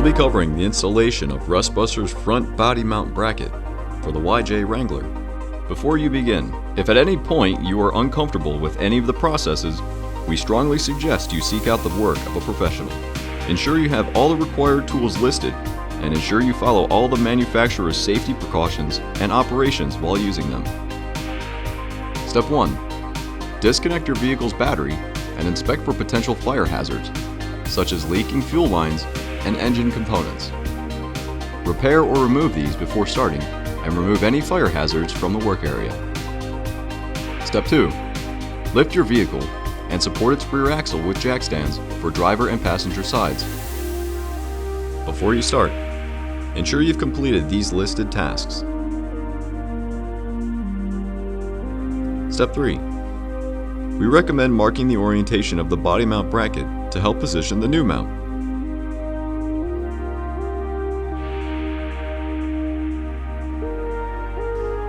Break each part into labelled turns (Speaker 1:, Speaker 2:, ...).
Speaker 1: We'll be covering the installation of Rustbuster's front body mount bracket for the YJ Wrangler. Before you begin, if at any point you are uncomfortable with any of the processes, we strongly suggest you seek out the work of a professional. Ensure you have all the required tools listed and ensure you follow all the manufacturer's safety precautions and operations while using them. Step 1. Disconnect your vehicle's battery and inspect for potential fire hazards, such as leaking fuel lines and engine components. Repair or remove these before starting and remove any fire hazards from the work area. Step 2. Lift your vehicle and support its rear axle with jack stands for driver and passenger sides. Before you start, ensure you've completed these listed tasks. Step 3. We recommend marking the orientation of the body mount bracket to help position the new mount.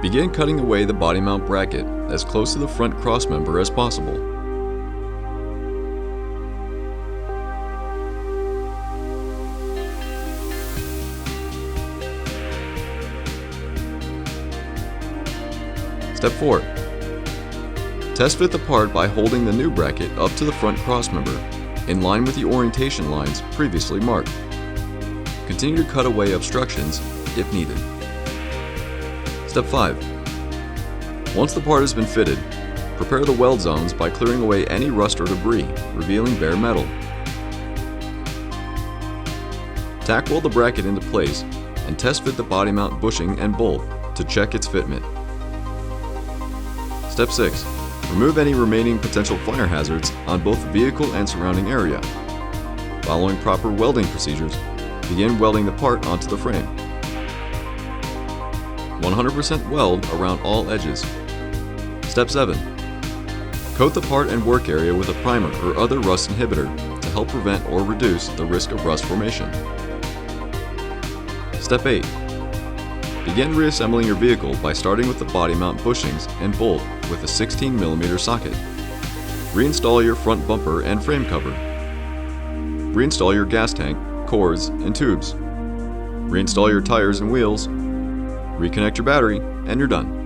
Speaker 1: Begin cutting away the body mount bracket as close to the front crossmember as possible. Step 4. Test fit the part by holding the new bracket up to the front crossmember, in line with the orientation lines previously marked. Continue to cut away obstructions if needed. Step 5. Once the part has been fitted, prepare the weld zones by clearing away any rust or debris, revealing bare metal. Tack weld the bracket into place and test fit the body mount bushing and bolt to check its fitment. Step 6. Remove any remaining potential fire hazards on both the vehicle and surrounding area. Following proper welding procedures, begin welding the part onto the frame. 100% weld around all edges. Step 7. Coat the part and work area with a primer or other rust inhibitor to help prevent or reduce the risk of rust formation. Step 8. Begin reassembling your vehicle by starting with the body mount bushings and bolt with a 16mm socket. Reinstall your front bumper and frame cover. Reinstall your gas tank, cores, and tubes. Reinstall your tires and wheels. Reconnect your battery, and you're done.